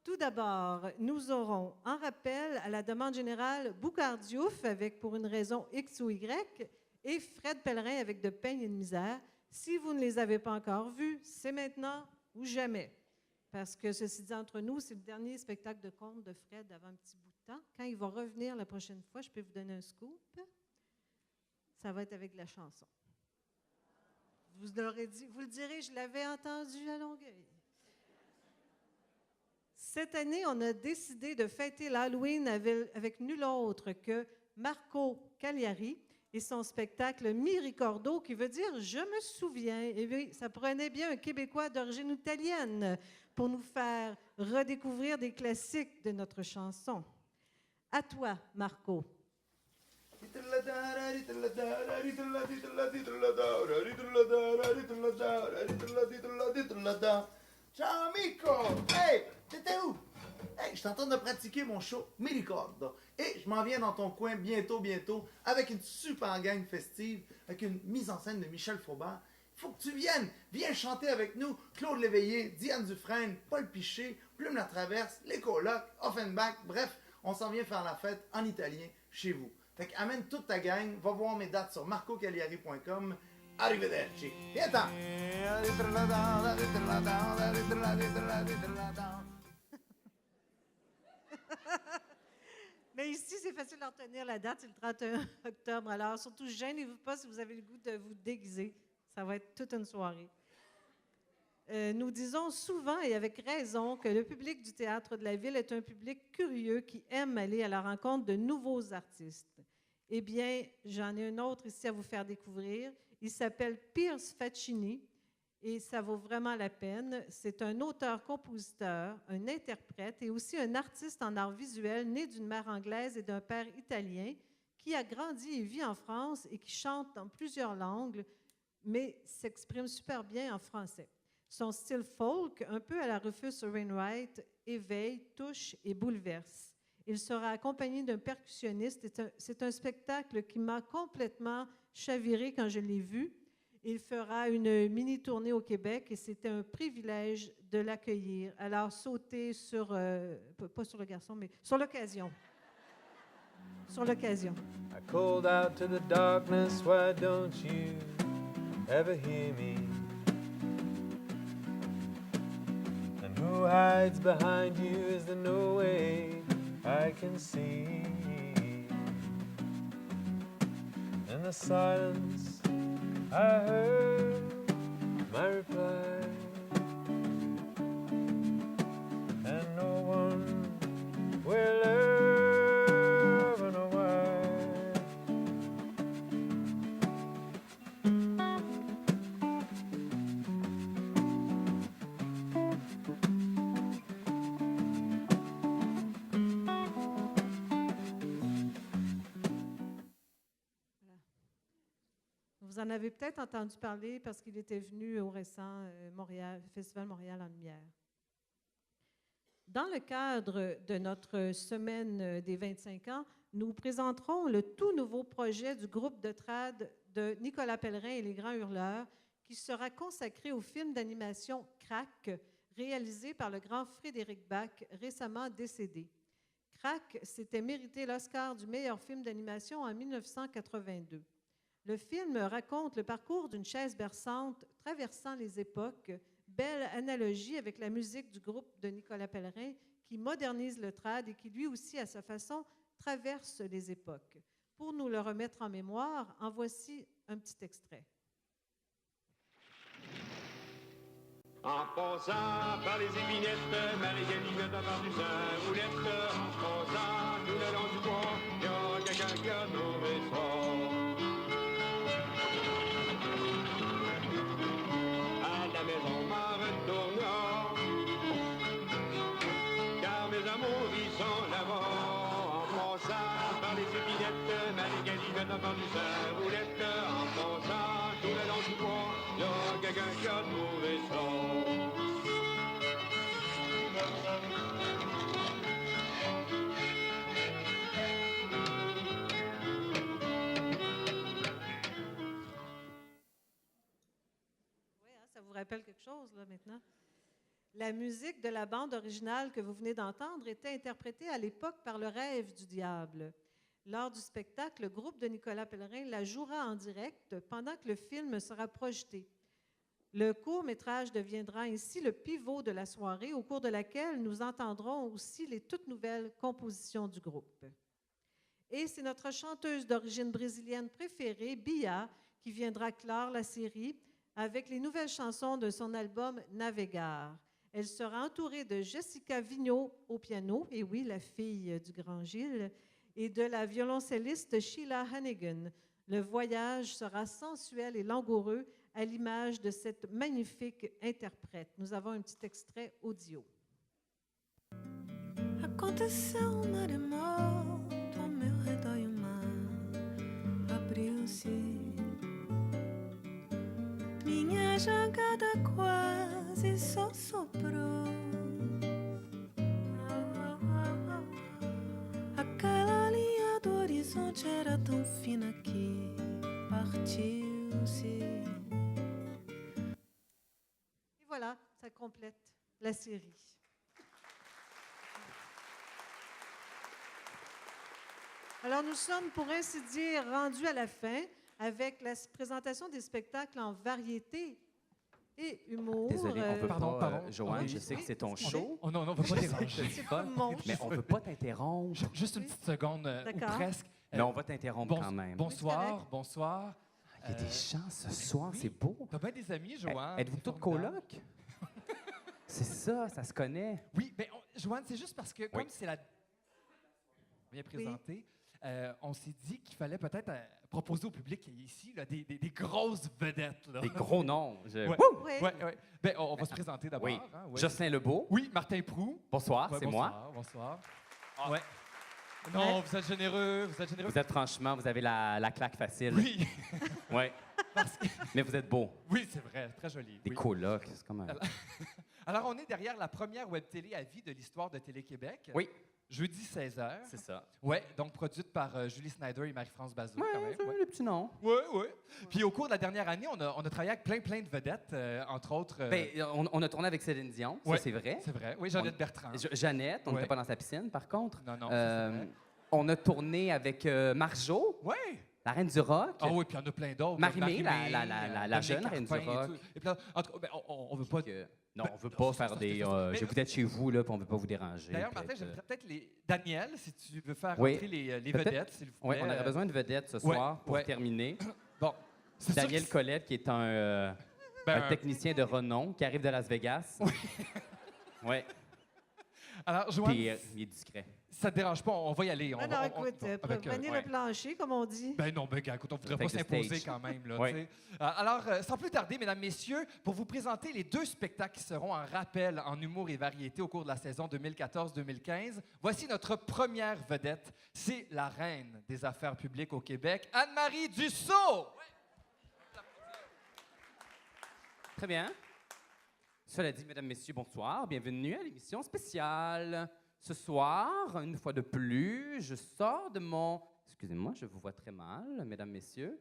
Tout d'abord, nous aurons, en rappel, à la demande générale, Boucard Diouf avec Pour une raison X ou Y et Fred Pellerin avec De peine et de misère. Si vous ne les avez pas encore vus, c'est maintenant ou jamais. Parce que, ceci dit entre nous, c'est le dernier spectacle de conte de Fred avant un petit bout de temps. Quand il va revenir la prochaine fois, je peux vous donner un scoop. Ça va être avec la chanson. Vous l'aurez dit, vous le direz, je l'avais entendu à Longueuil. Cette année, on a décidé de fêter l'Halloween avec nul autre que Marco Cagliari et son spectacle Mi Ricordo, qui veut dire « Je me souviens ». Et oui, ça prenait bien un Québécois d'origine italienne pour nous faire redécouvrir des classiques de notre chanson. À toi, Marco. Ciao amico! Hey! T'étais où? Hey, je suis en train de pratiquer mon show Mi Ricordo. Et je m'en viens dans ton coin bientôt, avec une super gang festive, avec une mise en scène de Michel Faubert. Il faut que tu viennes. Viens chanter avec nous. Claude Léveillé, Diane Dufresne, Paul Piché, Plume la Traverse, Les Colocs, Offenbach. Bref, on s'en vient faire la fête en italien chez vous. Fait qu'amène toute ta gang. Va voir mes dates sur marcocagliari.com. Arrivederci. Viens-t'en. Mais ici, c'est facile de retenir la date, c'est le 31 octobre. Alors, surtout, gênez-vous pas si vous avez le goût de vous déguiser. Ça va être toute une soirée. Nous disons souvent et avec raison que le public du théâtre de la ville est un public curieux qui aime aller à la rencontre de nouveaux artistes. Eh bien, j'en ai un autre ici à vous faire découvrir. Il s'appelle Pierce Faccini et ça vaut vraiment la peine. C'est un auteur-compositeur, un interprète et aussi un artiste en art visuel né d'une mère anglaise et d'un père italien qui a grandi et vit en France et qui chante dans plusieurs langues, mais s'exprime super bien en français. Son style folk, un peu à la Rufus Wainwright, éveille, touche et bouleverse. Il sera accompagné d'un percussionniste. C'est un spectacle qui m'a complètement chaviré quand je l'ai vu. Il fera une mini-tournée au Québec et c'était un privilège de l'accueillir. Alors, sautez sur, pas sur le garçon, mais sur l'occasion. Sur l'occasion. I called out to the darkness, why don't you ever hear me? And who hides behind you? Is there no way I can see? In the silence I heard my reply, and no one will ever know why. Vous en avez peut-être entendu parler parce qu'il était venu au récent Festival Montréal en Lumière. Dans le cadre de notre semaine des 25 ans, nous présenterons le tout nouveau projet du groupe de trad de Nicolas Pellerin et les Grands Hurleurs qui sera consacré au film d'animation Crack, réalisé par le grand Frédéric Bach, récemment décédé. Crack s'était mérité l'Oscar du meilleur film d'animation en 1982. Le film raconte le parcours d'une chaise berçante traversant les époques, belle analogie avec la musique du groupe de Nicolas Pellerin qui modernise le trad et qui lui aussi, à sa façon, traverse les époques. Pour nous le remettre en mémoire, en voici un petit extrait. En passant par les épinettes, Marie-Galine a entendu sa roulette. En passant tout le long du bois, il y a quelqu'un qui a trouvé ça. À la maison, m'en retournant, car mes amours, ils sont là-bas. En passant par les épinettes, Marie-Galine a entendu sa roulette. En passant tout le long du bois, il y a quelqu'un qui a trouvé ça. Oui, hein, ça vous rappelle quelque chose, là, maintenant? La musique de la bande originale que vous venez d'entendre était interprétée à l'époque par Le Rêve du Diable. Lors du spectacle, le groupe de Nicolas Pellerin la jouera en direct pendant que le film sera projeté. Le court-métrage deviendra ainsi le pivot de la soirée, au cours de laquelle nous entendrons aussi les toutes nouvelles compositions du groupe. Et c'est notre chanteuse d'origine brésilienne préférée, Bia, qui viendra clore la série avec les nouvelles chansons de son album Navegar. Elle sera entourée de Jessica Vigneault au piano, et oui, la fille du grand Gilles, et de la violoncelliste Sheila Hannigan. Le voyage sera sensuel et langoureux à l'image de cette magnifique interprète. Nous avons un petit extrait audio. Aconteceu um maremoto ao meu redor e o mar abriu-se. Minha jangada quase só sobrou. Aquela linha do horizonte era tão fina que partiu-se. Et voilà, ça complète la série. Alors, nous sommes, pour ainsi dire, rendus à la fin avec la présentation des spectacles en variété et humour. Désolé, on veut Pardon, pas, pardon. Joanne, Oui, je sais oui, que c'est ton excusez. show, Oh non, on va pas déranger. C'est pas mon mais on veut pas t'interrompre. Juste une petite seconde, ou D'accord. presque. Mais on va t'interrompre Bon- quand même. Bonsoir, correct. bonsoir. Il y a des chants ce soir, oui. c'est beau. T'as bien des amis, Joanne? Êtes-vous c'est toutes formidable. colocs? C'est ça se connaît. Oui, mais Joanne, c'est juste parce que comme c'est la bien présenté, on s'est dit qu'il fallait peut-être proposer au public qui est ici là, des grosses vedettes. Là. Des gros noms. Ouais. Wouh! Oui. Ouais. Ben, on va se présenter d'abord. Oui. Hein, ouais. Jocelyn Lebeau. Oui, Martin Proulx. Bonsoir, Ouais, c'est moi. bonsoir. Ouais. Non, vous êtes généreux, vous êtes généreux. Vous êtes franchement, vous avez la claque facile. Oui, Ouais. Mais vous êtes beau. oui, c'est vrai, très joli. Des oui. colocs, c'est comme un... Alors, on est derrière la première web télé à vie de l'histoire de Télé-Québec. Oui, Jeudi 16h. c'est ça. Ouais, donc produite par Julie Snyder et Marie-France Bazot, quand même. c'est le petit nom. Oui, oui. Puis au cours de la dernière année, on a travaillé avec plein de vedettes, entre autres. Ben, on a tourné avec Céline Dion, Ouais. ça c'est vrai. C'est vrai. Oui, Jeannette Bertrand. Jeannette, on Ouais. n'était pas dans sa piscine, par contre. Non, non, ça, c'est vrai. On a tourné avec Marjo, Oui. la reine du rock. Ah oui, puis il y en a plein d'autres. Marie-Mé, Marie-Mé, la Dominique jeune reine du Carpin et rock. tout. Et puis là, en tout cas, ben, on veut pas... Non, on veut non, pas c'est ça, faire c'est des... ça. Mais- vous êtes chez vous, là, puis on veut pas vous déranger. D'ailleurs, Martin, peut-être, j'aimerais peut-être les... Daniel, si tu veux faire Oui. rentrer les Peut-être- vedettes, s'il vous Oui, plaît. on aurait besoin de vedettes ce ouais, soir pour ouais. terminer. Bon, c'est sûr Daniel que- Colette, qui est un Ben, technicien de renom, qui arrive de Las Vegas. Oui. Alors, Joanne, Puis il est discret. ça te dérange pas, on va y aller. Non, non, écoute, prenez ouais. le plancher, comme on dit. Ben non, ben gars, écoute, on voudrait Take pas the s'imposer stage. quand même. Là, Ouais. tu sais. Alors, sans plus tarder, mesdames, messieurs, pour vous présenter les 2 spectacles qui seront en rappel en humour et variété au cours de la saison 2014-2015, voici notre première vedette. C'est la reine des affaires publiques au Québec, Anne-Marie Dussault! Très bien. Cela dit, mesdames, messieurs, bonsoir. Bienvenue à l'émission spéciale. Ce soir, une fois de plus, je sors de mon... Excusez-moi, je vous vois très mal, mesdames, messieurs.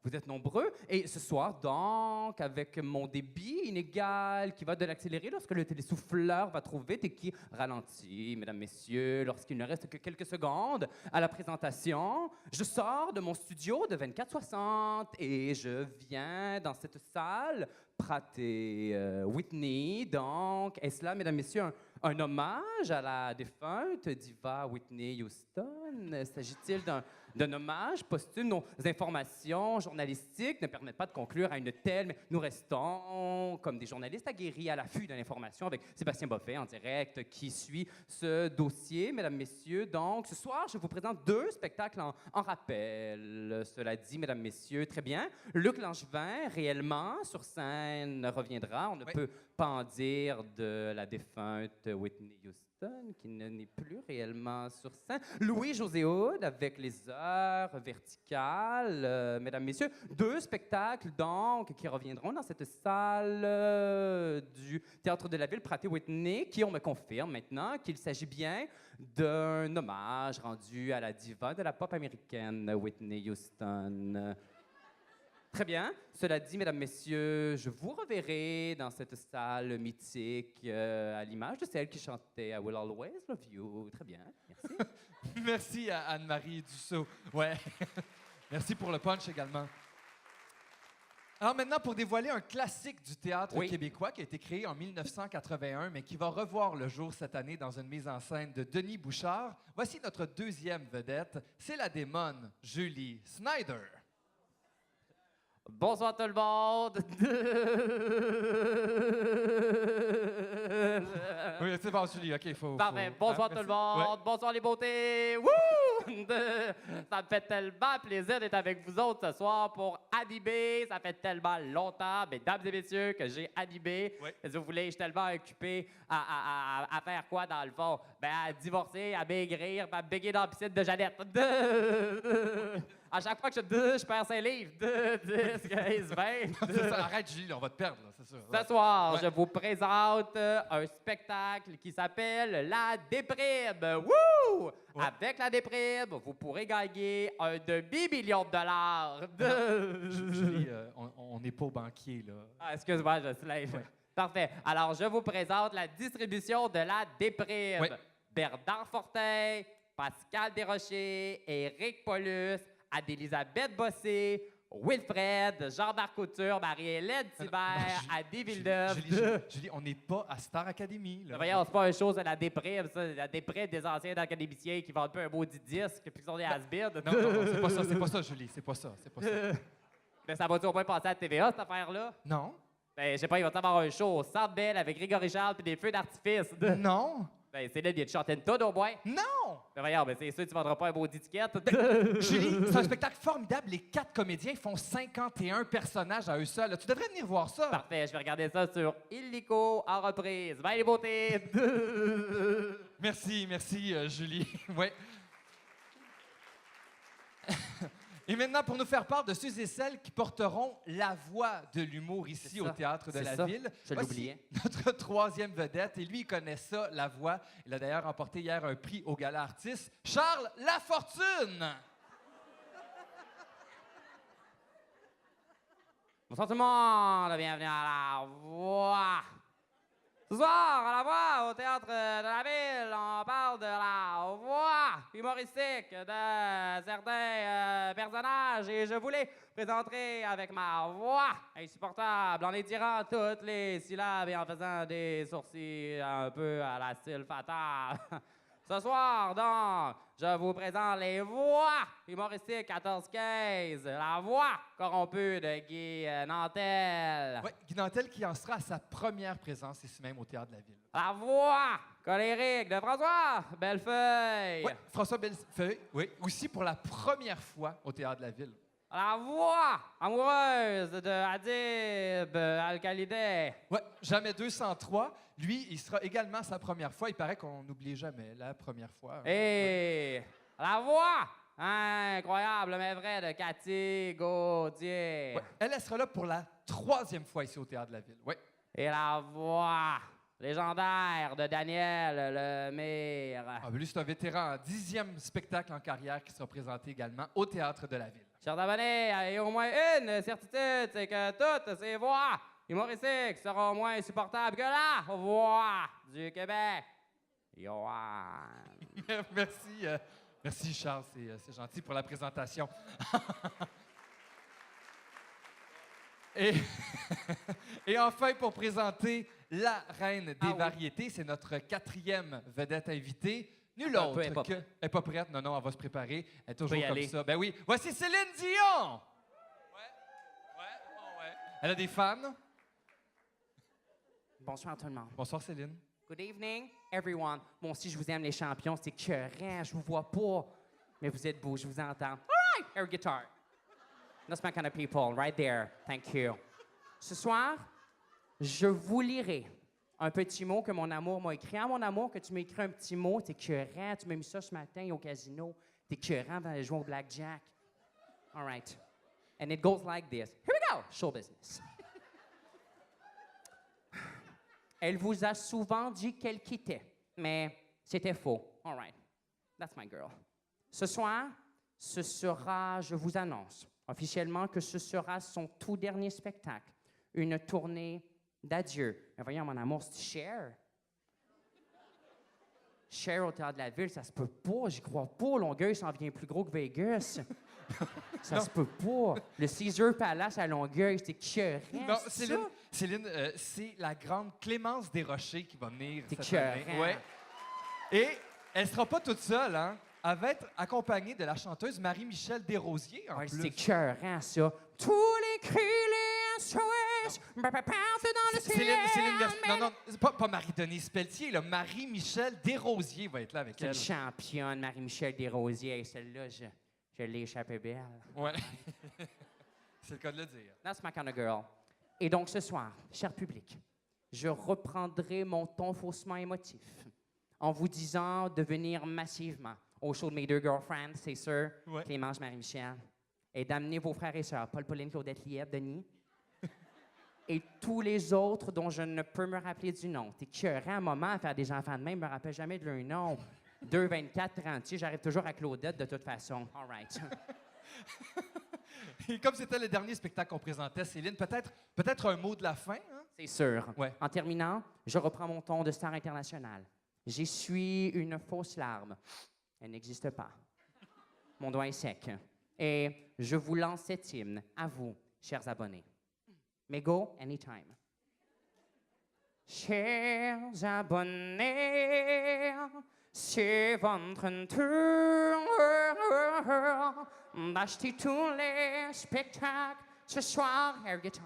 Vous êtes nombreux. Et ce soir, donc, avec mon débit inégal qui va de l'accélérer lorsque le télésouffleur va trop vite et qui ralentit, mesdames, messieurs, lorsqu'il ne reste que quelques secondes à la présentation, je sors de mon studio de 24-60 et je viens dans cette salle prater Whitney. Donc, est-ce là, mesdames, messieurs, un hommage à la défunte diva Whitney Houston? S'agit-il d'un hommage posthume? Nos informations journalistiques ne permettent pas de conclure à une telle, mais nous restons comme des journalistes aguerris à l'affût de l'information avec Sébastien Boffet en direct qui suit ce dossier. Mesdames, messieurs, donc, ce soir, je vous présente 2 spectacles en rappel. Cela dit, mesdames, messieurs, très bien. Luc Langevin, réellement, sur scène, reviendra. On ne peut pas en dire de la défunte Whitney Houston, qui n'est plus réellement sur scène. Louis-José Hood, avec les heures verticales. Mesdames, messieurs, 2 spectacles, donc, qui reviendront dans cette salle du Théâtre de la Ville, Praté-Whitney, qui, on me confirme maintenant, qu'il s'agit bien d'un hommage rendu à la diva de la pop américaine, Whitney Houston. Très bien. Cela dit, mesdames, messieurs, je vous reverrai dans cette salle mythique à l'image de celle qui chantait I Will Always Love You. Très bien. Merci. Merci à Anne-Marie Dussault. Ouais. Merci pour le punch également. Alors maintenant, pour dévoiler un classique du théâtre québécois qui a été créé en 1981, mais qui va revoir le jour cette année dans une mise en scène de Denis Bouchard, voici notre deuxième vedette. C'est la démone Julie Snyder. Bonsoir tout le monde. Oui, c'est bon, Julie. OK, il faut... Parfait. Bonsoir tout le monde. Ouais. Bonsoir les beautés. Wouh! Ça me fait tellement plaisir d'être avec vous autres ce soir pour animer. Ça fait tellement longtemps, mesdames et messieurs, que j'ai animé. Oui. Si vous voulez, je suis tellement occupé à faire quoi dans le fond? Ben, à divorcer, à maigrir, à béguer dans la piscine de Jeannette. À chaque fois que je perds 5 livres. 10, 15, 20. C'est ça, arrête, Julie, là, on va te perdre, là, c'est sûr. Ce soir, je vous présente un spectacle qui s'appelle La Déprime. Wouh! Ouais. Avec La Déprime, vous pourrez gagner un demi-million de dollars. Julie, on n'est pas au banquier, là. Ah, excuse-moi, je suis lève. Parfait. Alors, je vous présente la distribution de La Déprime. Oui. Bernard Fortin, Pascal Desrochers, Éric Paulus, Adélisabeth Bossé, Wilfred, Jean-Marc Couture, Marie-Hélène Thibert, Adi Villeneuve. Julie, on n'est pas à Star Academy, là. Voyons, c'est pas une chose de La Déprime, ça. La Déprime des anciens académiciens qui vendent pas un maudit disque puis qui sont des has-beens. Non, c'est pas ça, Julie, c'est pas ça. Mais ça va-tu au moins passer à la TVA, cette affaire-là? Non? Ben, je sais pas, il va y avoir un show au Centre Bell avec Grégory Charles puis des feux d'artifice. Non? Ben, c'est là, il y a de chanter une tonne au moins. Non! Ben, voyons, ben, c'est sûr que tu vendras pas un beau étiquette. Julie, c'est un spectacle formidable. Les 4 comédiens font 51 personnages à eux seuls. Tu devrais venir voir ça. Parfait, je vais regarder ça sur Illico en reprise. Bye les beautés! Merci, Julie. Ouais. Et maintenant, pour nous faire part de ceux et celles qui porteront la voix de l'humour ici C'est au ça. Théâtre de C'est la ça. Ville, Je voici l'oubliais. notre troisième vedette. Et lui, il connaît ça, la voix. Il a d'ailleurs remporté hier un prix au Gala Artiste. Charles Lafortune! Bonsoir tout le monde, bienvenue à La Voix. Ce soir, à La Voix, au Théâtre de la Ville, on parle de la voix humoristique de certains personnages et je vous les présenterai avec ma voix insupportable en étirant toutes les syllabes et en faisant des sourcils un peu à la style fatal. Ce soir, donc, je vous présente les voix humoristiques 14-15, la voix corrompue de Guy Nantel, Oui, Guy Nantel qui en sera à sa première présence ici même au Théâtre de la Ville. la voix colérique de François Bellefeuille, Oui, François Bellefeuille, oui, aussi pour la première fois au Théâtre de la Ville. la voix amoureuse de Adib Al-Khalideh, Oui, Jamais 203. Lui, il sera également sa première fois. Il paraît qu'on n'oublie jamais la première fois. et la voix incroyable mais vraie de Cathy Gaudier. Ouais, elle sera là pour la 3e fois ici au Théâtre de la Ville. Oui. Et la voix légendaire de Daniel Lemire. Ah, ben lui, c'est un vétéran, 10e spectacle en carrière qui sera présenté également au Théâtre de la Ville. Chers abonnés, il y a au moins une certitude, c'est que toutes ces voix humoristiques seront moins insupportables que la voix du Québec. Johan. Merci Charles, c'est gentil pour la présentation. Et enfin, pour présenter la reine des variétés, c'est notre 4e vedette invitée. Nul Attends un autre peu, elle est pas que... Elle n'est pas prête? Non, elle va se préparer. Elle est toujours y comme aller. ça. Ben oui, voici Céline Dion! Ouais. Elle a des fans. Bonsoir tout le monde. Bonsoir Céline. Good evening, everyone. Bon, si je vous aime les champions, c'est écœurant, je vous vois pas. Mais vous êtes beaux, je vous entends. All right, air guitar. That's my kind of people, right there. Thank you. Ce soir, je vous lirai un petit mot que mon amour m'a écrit. Ah, mon amour, que tu m'as écrit un petit mot, t'es écœurant. Tu m'as mis ça ce matin au casino. T'es écœurant avant de jouer au blackjack. All right. And it goes like this. Here we go. Show business. Elle vous a souvent dit qu'elle quittait, mais c'était faux. All right. That's my girl. Ce soir, ce sera, je vous annonce, officiellement que ce sera son tout dernier spectacle, une tournée d'adieu. Mais voyons, mon amour, c'est Cher. Cher au Théâtre de la Ville, ça se peut pas, j'y crois pas. Longueuil s'en vient plus gros que Vegas. Ça se peut pas. Le Caesar Palace à Longueuil, c'est écœurant. Non, c'est Céline, ça? Céline, c'est la grande Clémence Desrochers qui va venir C'est cette année. écœurant. Ouais. Et elle sera pas toute seule, hein? Elle va être accompagnée de la chanteuse Marie-Michel Desrosiers, en Ouais, plus. c'est écœurant, ça. Tous les cris, les SOS, partout dans le ciel. Céline non, non, c'est pas Marie-Denise Pelletier, là. Marie-Michel Desrosiers va être là avec C'est une elle. championne, Marie-Michel Desrosiers. Et celle-là, je l'ai échappée belle. Ouais. C'est le cas de le dire. That's my kind of girl. Et donc, ce soir, cher public, je reprendrai mon ton faussement émotif en vous disant de venir massivement au show de mes deux girlfriends, c'est sûr, Ouais. Clémence, Marie-Michel, et d'amener vos frères et sœurs, Paul, Pauline, Claudette, Liette, Denis, et tous les autres dont je ne peux me rappeler du nom. T'es écœurant un moment à faire des enfants de même, je me rappelle jamais de leur nom. 2, 24, 36, j'arrive toujours à Claudette de toute façon. All right. Et comme c'était le dernier spectacle qu'on présentait, Céline, peut-être un mot de la fin, hein? C'est sûr. Ouais. En terminant, je reprends mon ton de star internationale. J'essuie une fausse larme. Elle n'existe pas. Mon doigt est sec. Et je vous lance cet hymne, à vous, chers abonnés. Mais go anytime. Chers abonnés, c'est votre tour d'acheter tous les spectacles ce soir, air guitar.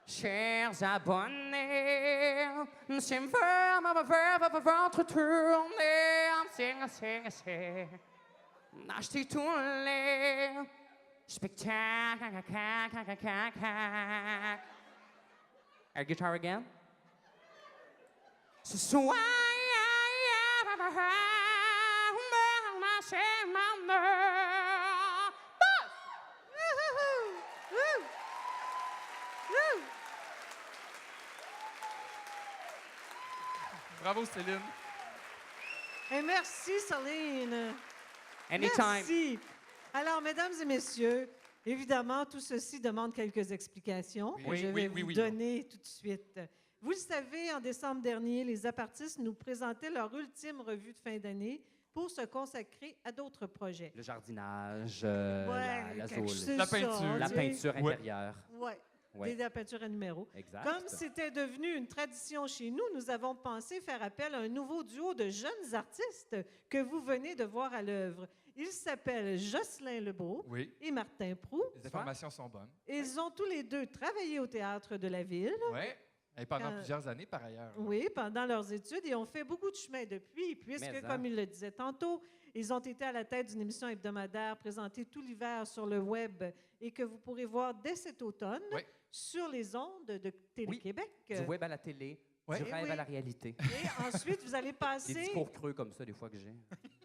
Chers abonnés, c'est votre tournée, c'est d'acheter tous les spectacles. Air guitar again. Ce soir, Bravo, Céline. Et merci, Céline. Anytime. Merci. Alors, mesdames et messieurs, évidemment, tout ceci demande quelques explications que Oui, je oui, vais oui, vous oui. donner tout de suite. Vous le savez, en décembre dernier, les apartistes nous présentaient leur ultime revue de fin d'année pour se consacrer à d'autres projets. Le jardinage, la quelque zone, chose La ça, peinture. la tu sais. peinture Ouais. intérieure. Ouais, Ouais. de la peinture à numéro. Exact. Comme c'était devenu une tradition chez nous, nous avons pensé faire appel à un nouveau duo de jeunes artistes que vous venez de voir à l'œuvre. Ils s'appellent Jocelyn Lebeau Oui. et Martin Proulx. Les informations sont bonnes. Ils ont tous les deux travaillé au Théâtre de la Ville, Oui. Et pendant Quand- plusieurs années, par ailleurs. oui, pendant leurs études, et ont fait beaucoup de chemin depuis, puisque, Mais, hein. comme il le disait tantôt, ils ont été à la tête d'une émission hebdomadaire présentée tout l'hiver sur le web et que vous pourrez voir dès cet automne Oui. sur les ondes de Télé-Québec. Du web à la télé, Ouais. du Eh rêve oui. à la réalité. Et ensuite, vous allez Des passer discours creux comme ça, des fois que j'ai.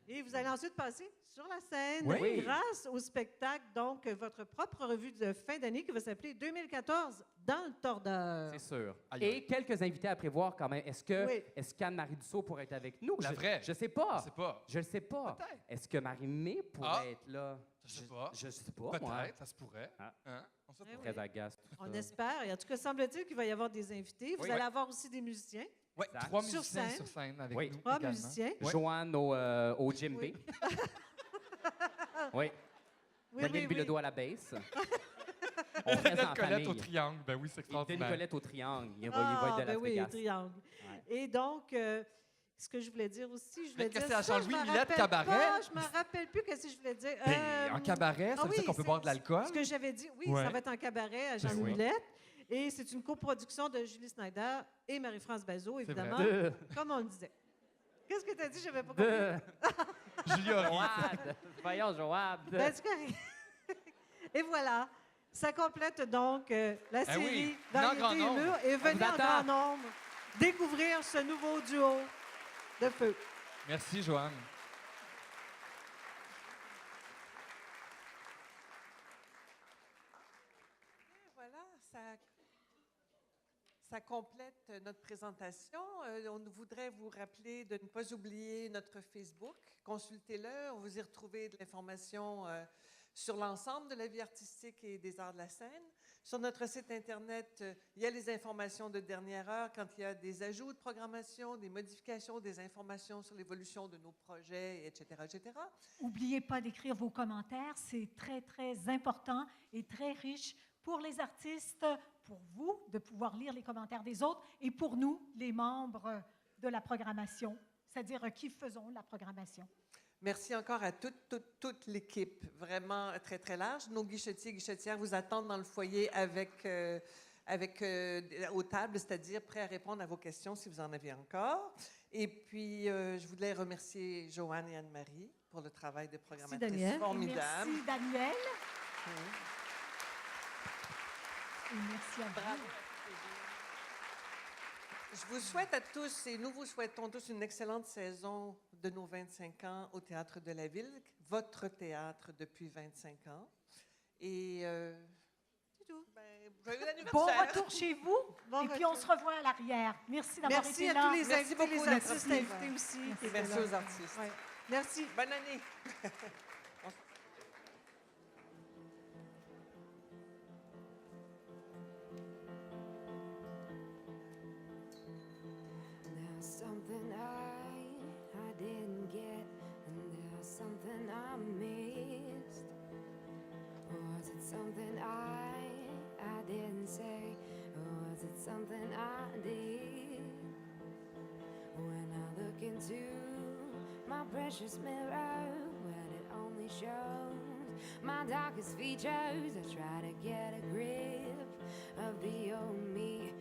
et vous allez ensuite passer sur la scène Oui. grâce au spectacle, donc votre propre revue de fin d'année qui va s'appeler 2014 dans le tordeur. C'est sûr. Aïe, Et aïe. quelques invités à prévoir quand même. Oui. Est-ce qu'Anne-Marie Dussault pourrait être avec nous? La vraie. Je sais pas. Je sais pas. Je le sais pas. Peut-être. Est-ce que Marie-Mé pourrait Ah. être là? Je sais pas. Je sais pas, moi. Peut-être, ça se pourrait. Ah. Hein? On sait Eh pas. oui. Très agace. tout On ça. espère. Et en tout cas, semble-t-il qu'il va y avoir des invités. Vous Oui, allez ouais. avoir aussi des musiciens. Ouais, Exact. 3 Sur musiciens scène. sur scène avec Oui. nous. 3 également. musiciens. Ouais. Joanne au djembé. Oui. Oui, Daniel oui, Bilodeau oui. à la basse. On reste en Colette au famille. triangle. Ben oui, c'est Et Denis extraordinaire. Colette au triangle. Il va être de ben Las oui, Vegas. triangle. Ouais. Et donc, ce que je voulais dire aussi, je voulais Mais qu'est-ce dire que c'est à ça, Jean-Louis je me Millette, rappelle cabaret? pas, je me rappelle plus qu'est-ce que je voulais dire. Ben, en cabaret, ça veut dire qu'on peut c'est- boire de l'alcool? Ce que j'avais dit, oui, Ouais. ça va être en cabaret à Jean Oui. Millette. Et c'est une coproduction de Julie Snyder et Marie-France Bazot, évidemment, De- comme on le disait. Qu'est-ce que tu as dit? Je n'avais pas compris. de Julia Henry. Joad. Voyons, Joad. Ben, c'est correct. Et voilà. Ça complète donc la série oui, Variété en grand et nombre. Mur. Et On venez vous en grand attend. nombre découvrir ce nouveau duo de feu. Merci, Joanne. Voilà, ça complète notre présentation. On voudrait vous rappeler de ne pas oublier notre Facebook. Consultez-le. On vous y retrouver de l'information sur l'ensemble de la vie artistique et des arts de la scène. Sur notre site Internet, il y a les informations de dernière heure quand il y a des ajouts de programmation, des modifications, des informations sur l'évolution de nos projets, etc., etc. N'oubliez pas d'écrire vos commentaires. C'est très, très important et très riche pour les artistes, pour vous, de pouvoir lire les commentaires des autres et pour nous, les membres de la programmation, c'est-à-dire qui faisons la programmation. Merci encore à toute l'équipe, vraiment très, très large. Nos guichetiers et guichetières vous attendent dans le foyer aux tables, c'est-à-dire prêts à répondre à vos questions si vous en avez encore. Et puis, je voulais remercier Joanne et Anne-Marie pour le travail de programmatrice formidable. Merci, Daniel. Et merci à vous. Je vous souhaite à tous, et nous vous souhaitons tous une excellente saison de nos 25 ans au Théâtre de la Ville, votre théâtre depuis 25 ans. Et c'est tout. Joyeux anniversaire. Bon retour chez vous. Et puis, on se revoit à l'arrière. Merci d'avoir été là. Merci à tous les Merci invités, beaucoup les artistes d'être invités aussi. Merci aux artistes. Ouais. Merci. Bonne année. There's something I didn't get, and there's something I missed. Was it something I didn't say, or was it something I did? When I look into my precious mirror, when it only shows my darkest features, I try to get a grip of the old me.